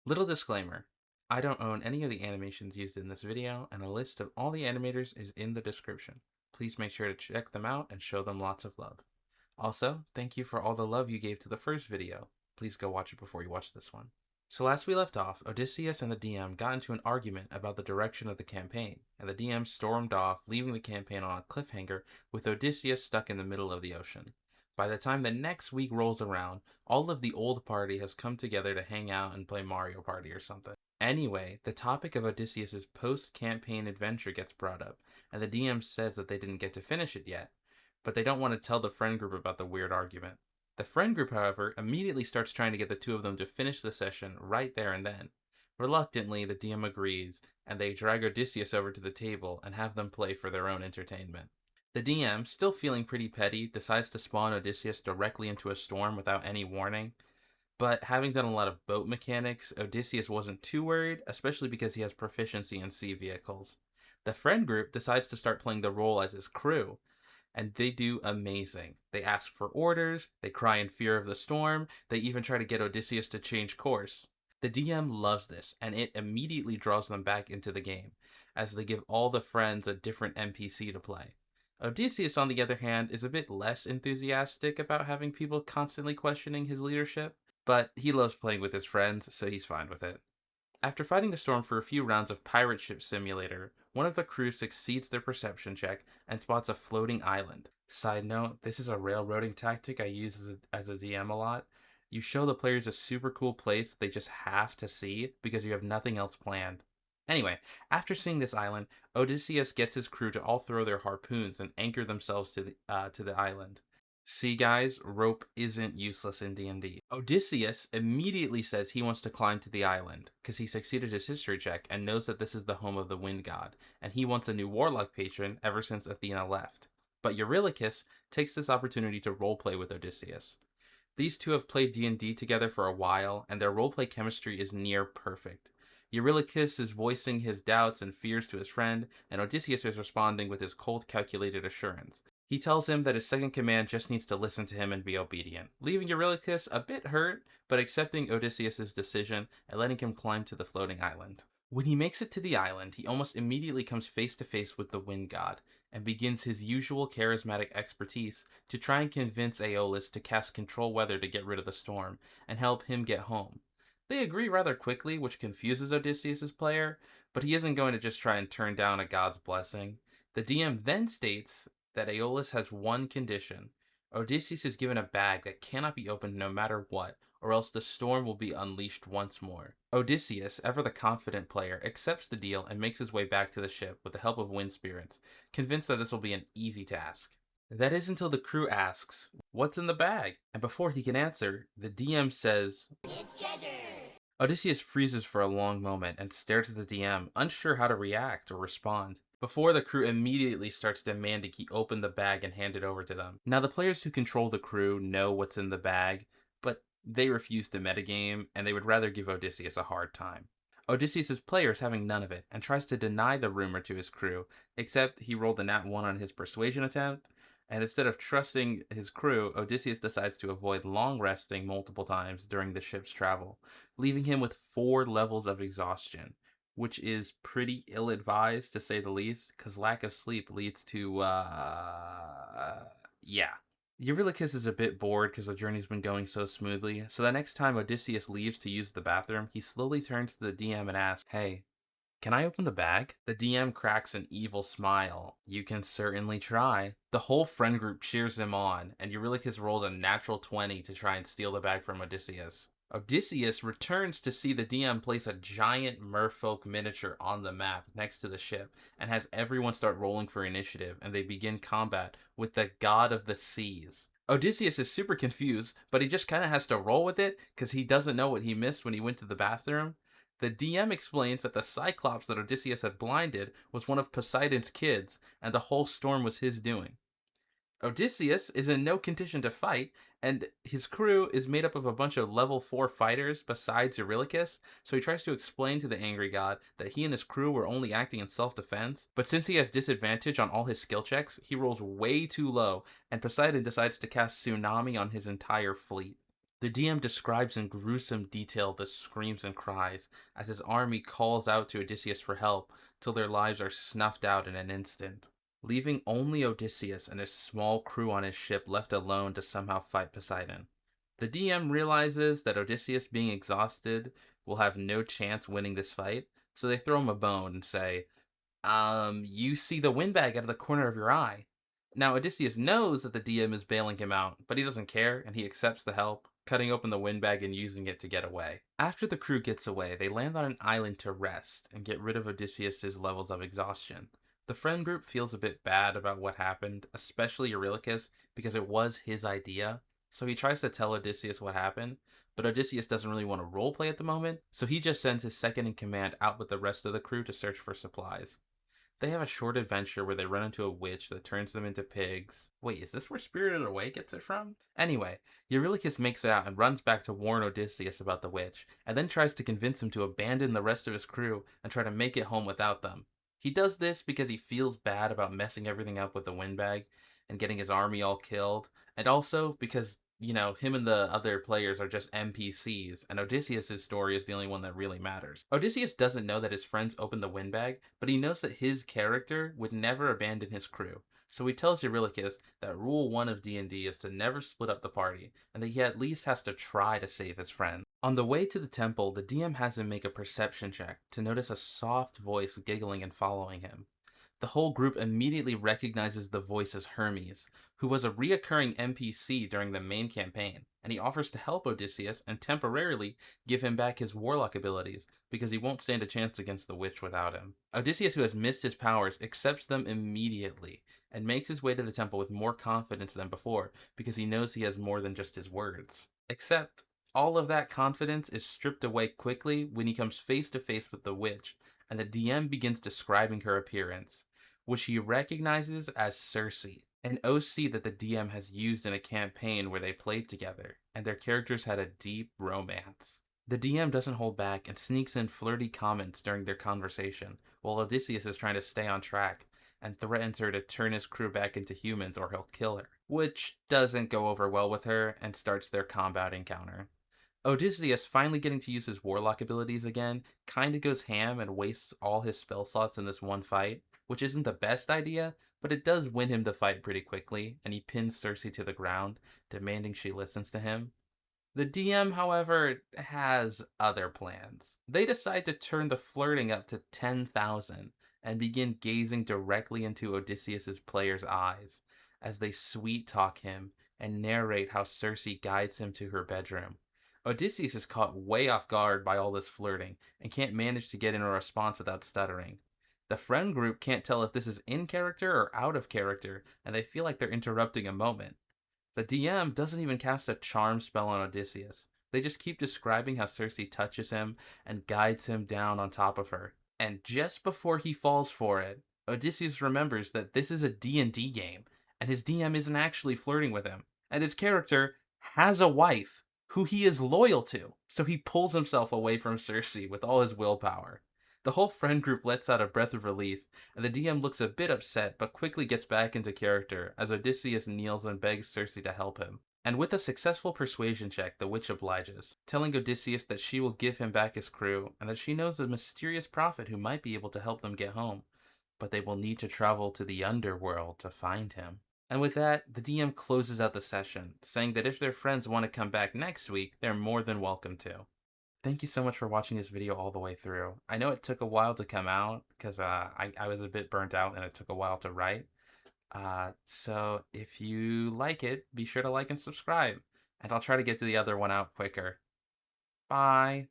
Little disclaimer. I don't own any of the animations used in this video, and a list of all the animators is in the description. Please make sure to check them out and show them lots of love. Also, thank you for all the love you gave to the first video. Please go watch it before you watch this one. So last we left off, Odysseus and the DM got into an argument about the direction of the campaign, and the DM stormed off, leaving the campaign on a cliffhanger with Odysseus stuck in the middle of the ocean. By the time the next week rolls around, all of the old party has come together to hang out and play Mario Party or something. Anyway, the topic of Odysseus' post-campaign adventure gets brought up, and the DM says that they didn't get to finish it yet, but they don't want to tell the friend group about the weird argument. The friend group, however, immediately starts trying to get the two of them to finish the session right there and then. Reluctantly, the DM agrees, and they drag Odysseus over to the table and have them play for their own entertainment. The DM, still feeling pretty petty, decides to spawn Odysseus directly into a storm without any warning. But having done a lot of boat mechanics, Odysseus wasn't too worried, especially because he has proficiency in sea vehicles. The friend group decides to start playing the role as his crew, and they do amazing. They ask for orders, they cry in fear of the storm, they even try to get Odysseus to change course. The DM loves this, and it immediately draws them back into the game, as they give all the friends a different NPC to play. Odysseus, on the other hand, is a bit less enthusiastic about having people constantly questioning his leadership, but he loves playing with his friends, so he's fine with it. After fighting the storm for a few rounds of Pirate Ship Simulator, one of the crew succeeds their perception check and spots a floating island. Side note, this is a railroading tactic I use as a DM a lot. You show the players a super cool place that they just have to see because you have nothing else planned. Anyway, after seeing this island, Odysseus gets his crew to all throw their harpoons and anchor themselves to the island. See guys, rope isn't useless in D&D. Odysseus immediately says he wants to climb to the island, because he succeeded his history check and knows that this is the home of the wind god, and he wants a new warlock patron ever since Athena left. But Eurylochus takes this opportunity to roleplay with Odysseus. These two have played D&D together for a while, and their roleplay chemistry is near perfect. Eurylochus is voicing his doubts and fears to his friend, and Odysseus is responding with his cold, calculated assurance. He tells him that his second command just needs to listen to him and be obedient, leaving Eurylochus a bit hurt, but accepting Odysseus' decision and letting him climb to the floating island. When he makes it to the island, he almost immediately comes face to face with the wind god, and begins his usual charismatic expertise to try and convince Aeolus to cast control weather to get rid of the storm, and help him get home. They agree rather quickly, which confuses Odysseus' player, but he isn't going to just try and turn down a god's blessing. The DM then states that Aeolus has one condition. Odysseus is given a bag that cannot be opened no matter what, or else the storm will be unleashed once more. Odysseus, ever the confident player, accepts the deal and makes his way back to the ship with the help of wind spirits, convinced that this will be an easy task. That is until the crew asks, "What's in the bag?" And before he can answer, the DM says, "It's treasure!" Odysseus freezes for a long moment and stares at the DM, unsure how to react or respond, before the crew immediately starts demanding he open the bag and hand it over to them. Now, the players who control the crew know what's in the bag, but they refuse to metagame, and they would rather give Odysseus a hard time. Odysseus' player is having none of it, and tries to deny the rumor to his crew, except he rolled a nat 1 on his persuasion attempt, and instead of trusting his crew, Odysseus decides to avoid long resting multiple times during the ship's travel, leaving him with 4 levels of exhaustion, which is pretty ill-advised to say the least, because lack of sleep leads to, yeah. Eurylochus is a bit bored because the journey's been going so smoothly, so the next time Odysseus leaves to use the bathroom, he slowly turns to the DM and asks, "Hey, can I open the bag?" The DM cracks an evil smile. "You can certainly try." The whole friend group cheers him on, and Eurylochus rolls a natural 20 to try and steal the bag from Odysseus. Odysseus returns to see the DM place a giant merfolk miniature on the map next to the ship, and has everyone start rolling for initiative, and they begin combat with the god of the seas. Odysseus is super confused, but he just kind of has to roll with it, because he doesn't know what he missed when he went to the bathroom. The DM explains that the Cyclops that Odysseus had blinded was one of Poseidon's kids, and the whole storm was his doing. Odysseus is in no condition to fight, and his crew is made up of a bunch of level 4 fighters besides Eurylochus, so he tries to explain to the angry god that he and his crew were only acting in self-defense, but since he has disadvantage on all his skill checks, he rolls way too low, and Poseidon decides to cast Tsunami on his entire fleet. The DM describes in gruesome detail the screams and cries as his army calls out to Odysseus for help till their lives are snuffed out in an instant, leaving only Odysseus and his small crew on his ship left alone to somehow fight Poseidon. The DM realizes that Odysseus being exhausted will have no chance winning this fight, so they throw him a bone and say, you see the windbag out of the corner of your eye. Now, Odysseus knows that the DM is bailing him out, but he doesn't care and he accepts the help, cutting open the windbag and using it to get away. After the crew gets away, they land on an island to rest and get rid of Odysseus's levels of exhaustion. The friend group feels a bit bad about what happened, especially Eurylochus, because it was his idea. So he tries to tell Odysseus what happened, but Odysseus doesn't really want to roleplay at the moment, so he just sends his second in command out with the rest of the crew to search for supplies. They have a short adventure where they run into a witch that turns them into pigs. Wait, is this where Spirited Away gets it from? Anyway, Eurylochus makes it out and runs back to warn Odysseus about the witch, and then tries to convince him to abandon the rest of his crew and try to make it home without them. He does this because he feels bad about messing everything up with the windbag and getting his army all killed, and also because him and the other players are just NPCs, and Odysseus' story is the only one that really matters. Odysseus doesn't know that his friends opened the windbag, but he knows that his character would never abandon his crew. So he tells Eurylochus that rule 1 of D&D is to never split up the party, and that he at least has to try to save his friend. On the way to the temple, the DM has him make a perception check to notice a soft voice giggling and following him. The whole group immediately recognizes the voice as Hermes, who was a reoccurring NPC during the main campaign, and he offers to help Odysseus and temporarily give him back his warlock abilities because he won't stand a chance against the witch without him. Odysseus, who has missed his powers, accepts them immediately and makes his way to the temple with more confidence than before because he knows he has more than just his words. Except, all of that confidence is stripped away quickly when he comes face to face with the witch, and the DM begins describing her appearance, which he recognizes as Circe, an OC that the DM has used in a campaign where they played together, and their characters had a deep romance. The DM doesn't hold back and sneaks in flirty comments during their conversation, while Odysseus is trying to stay on track and threatens her to turn his crew back into humans or he'll kill her, which doesn't go over well with her and starts their combat encounter. Odysseus, finally getting to use his warlock abilities again, kinda goes ham and wastes all his spell slots in this one fight, which isn't the best idea, but it does win him the fight pretty quickly, and he pins Circe to the ground, demanding she listens to him. The DM, however, has other plans. They decide to turn the flirting up to 10,000 and begin gazing directly into Odysseus's player's eyes as they sweet talk him and narrate how Circe guides him to her bedroom. Odysseus is caught way off guard by all this flirting and can't manage to get in a response without stuttering. The friend group can't tell if this is in character or out of character, and they feel like they're interrupting a moment. The DM doesn't even cast a charm spell on Odysseus. They just keep describing how Circe touches him and guides him down on top of her. And just before he falls for it, Odysseus remembers that this is a D&D game, and his DM isn't actually flirting with him, and his character has a wife who he is loyal to, so he pulls himself away from Circe with all his willpower. The whole friend group lets out a breath of relief, and the DM looks a bit upset but quickly gets back into character as Odysseus kneels and begs Circe to help him. And with a successful persuasion check, the witch obliges, telling Odysseus that she will give him back his crew and that she knows a mysterious prophet who might be able to help them get home, but they will need to travel to the underworld to find him. And with that, the DM closes out the session, saying that if their friends want to come back next week, they're more than welcome to. Thank you so much for watching this video all the way through. I know it took a while to come out, because I was a bit burnt out and it took a while to write. So if you like it, be sure to like and subscribe, and I'll try to get to the other one out quicker. Bye!